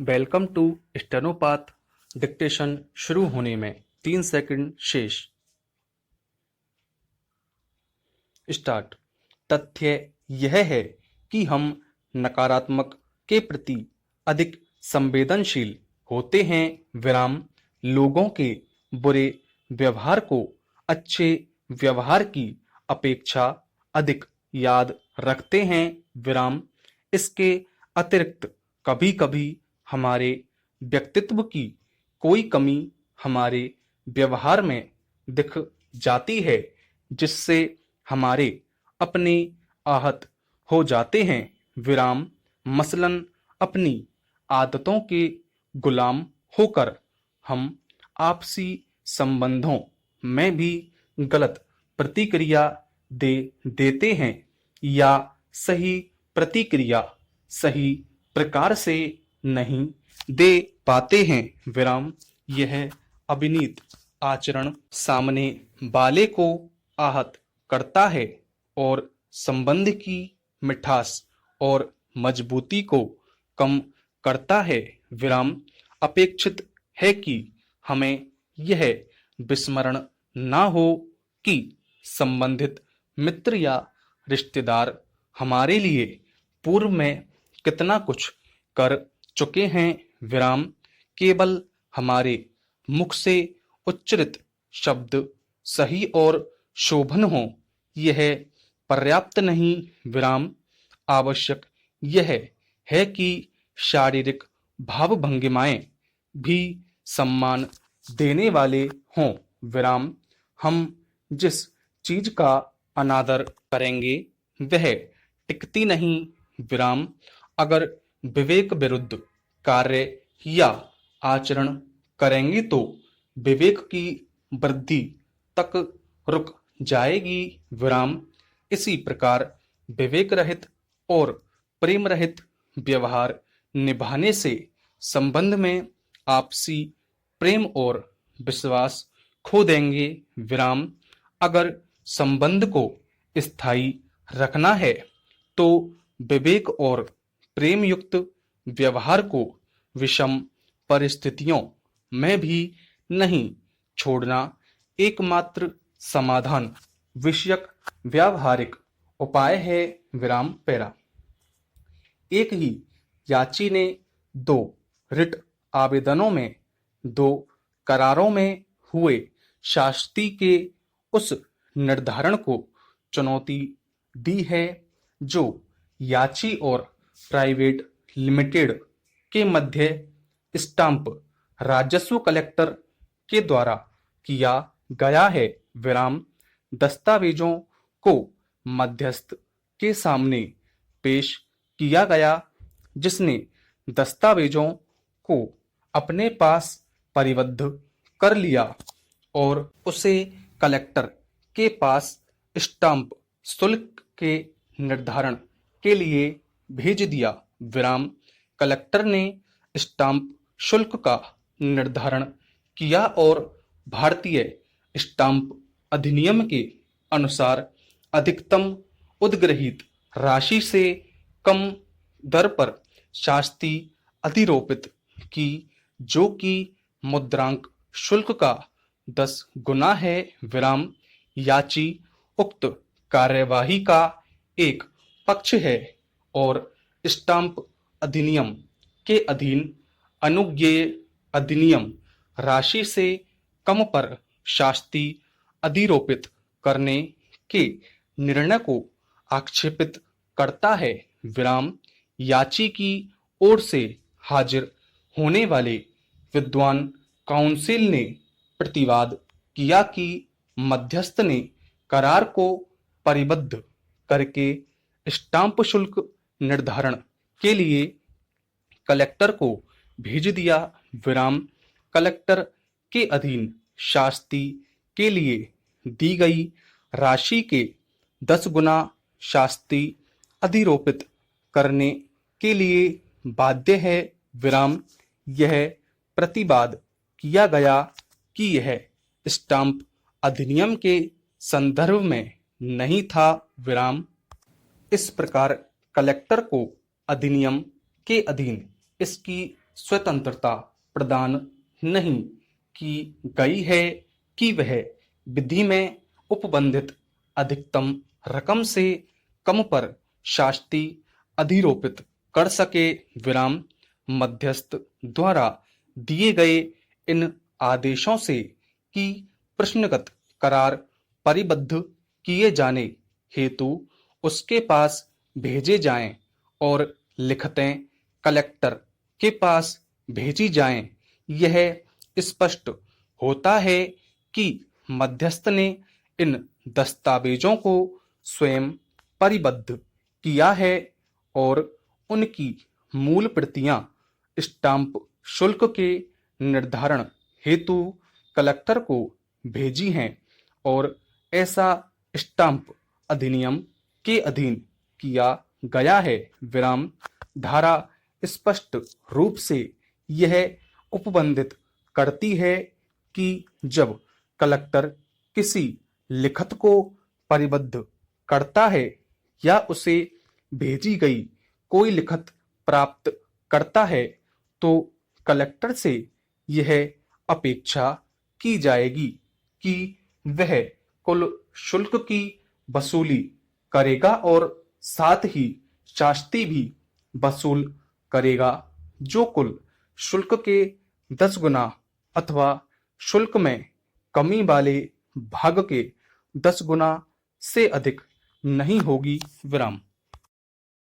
Welcome to स्टेनोपाथ। Dictation शुरू होने में 3 सेकंड शेष। स्टार्ट। तथ्य यह है कि हम नकारात्मक के प्रति अधिक संवेदनशील होते हैं। विराम। लोगों के बुरे व्यवहार को अच्छे व्यवहार की अपेक्षा अधिक याद रखते हैं। विराम। इसके अतिरिक्त कभी-कभी हमारे व्यक्तित्व की कोई कमी हमारे व्यवहार में दिख जाती है, जिससे हमारे अपने आहत हो जाते हैं। विराम। मसलन अपनी आदतों के गुलाम होकर हम आपसी संबंधों में भी गलत प्रतिक्रिया दे देते हैं या सही प्रतिक्रिया सही प्रकार से नहीं दे पाते हैं। विराम। यह अविनीत आचरण सामने वाले को आहत करता है और संबंध की मिठास और मजबूती को कम करता है। विराम। अपेक्षित है कि हमें यह विस्मरण ना हो कि संबंधित मित्र या रिश्तेदार हमारे लिए पूर्व में कितना कुछ कर चुके हैं। विराम। केवल हमारे मुख से उच्चारित शब्द सही और शोभन हो, यह पर्याप्त नहीं। विराम। आवश्यक यह है कि शारीरिक भाव भंगिमाएं भी सम्मान देने वाले हों। विराम। हम जिस चीज का अनादर करेंगे वह टिकती नहीं। विराम। अगर विवेक विरुद्ध कार्य या आचरण करेंगे तो विवेक की वृद्धि तक रुक जाएगी। विराम। इसी प्रकार विवेक रहित और प्रेम रहित व्यवहार निभाने से संबंध में आपसी प्रेम और विश्वास खो देंगे। विराम। अगर संबंध को स्थायी रखना है तो विवेक और प्रेम युक्त व्यवहार को विषम परिस्थितियों में भी नहीं छोड़ना एकमात्र समाधान विषयक व्यावहारिक उपाय है। विराम। पैरा। एक ही याची ने 2 रिट आवेदनों में 2 करारों में हुए शास्ति के उस निर्धारण को चुनौती दी है जो याची और प्राइवेट लिमिटेड के मध्य स्टाम्प राजस्व कलेक्टर के द्वारा किया गया है। विराम। दस्तावेजों को मध्यस्थ के सामने पेश किया गया, जिसने दस्तावेजों को अपने पास परिबद्ध कर लिया और उसे कलेक्टर के पास स्टाम्प शुल्क के निर्धारण के लिए भेज दिया। विराम। कलेक्टर ने स्टाम्प शुल्क का निर्धारण किया और भारतीय स्टाम्प अधिनियम के अनुसार अधिकतम उद्ग्रहित राशि से कम दर पर शास्ति अधिरोपित की, जो कि मुद्रांक शुल्क का 10 गुना है। विराम। याची उक्त कार्यवाही का एक पक्ष है और स्टाम्प अधिनियम के अधीन अनुज्ञेय अधिनियम राशि से कम पर शास्ति अधिरोपित करने के निर्णय को आक्षेपित करता है। विराम। याची की ओर से हाजिर होने वाले विद्वान काउंसिल ने प्रतिवाद किया कि मध्यस्थ ने करार को परिबद्ध करके स्टाम्प शुल्क निर्धारण के लिए कलेक्टर को भेज दिया। विराम। कलेक्टर के अधीन शास्ति के लिए दी गई राशि के 10 गुना शास्ति अधिरोपित करने के लिए बाध्य है। विराम। यह प्रतिवाद किया गया कि यह स्टाम्प अधिनियम के संदर्भ में नहीं था। विराम। इस प्रकार कलेक्टर को अधिनियम के अधीन इसकी स्वतंत्रता प्रदान नहीं की गई है कि वह विधि में उपबंधित अधिकतम रकम से कम पर शास्ति अधिरोपित कर सके। विराम मध्यस्थ द्वारा दिए गए इन आदेशों से कि प्रश्नगत करार परिबद्ध किए जाने हेतु उसके पास भेजे जाएं और लिखतें कलेक्टर के पास भेजी जाएं, यह स्पष्ट होता है कि मध्यस्थ ने इन दस्तावेजों को स्वयं परिबद्ध किया है और उनकी मूल प्रतियां स्टाम्प शुल्क के निर्धारण हेतु कलेक्टर को भेजी हैं और ऐसा स्टाम्प अधिनियम के अधीन किया गया है। विराम धारा स्पष्ट रूप से यह उपबंधित करती है कि जब कलेक्टर किसी लिखत को परिबद्ध करता है या उसे भेजी गई कोई लिखत प्राप्त करता है तो कलेक्टर से यह अपेक्षा की जाएगी कि वह कुल शुल्क की वसूली करेगा और साथ ही शास्ति भी वसूल करेगा जो कुल शुल्क के 10 गुना अथवा शुल्क में कमी वाले भाग के 10 गुना से अधिक नहीं होगी। विराम।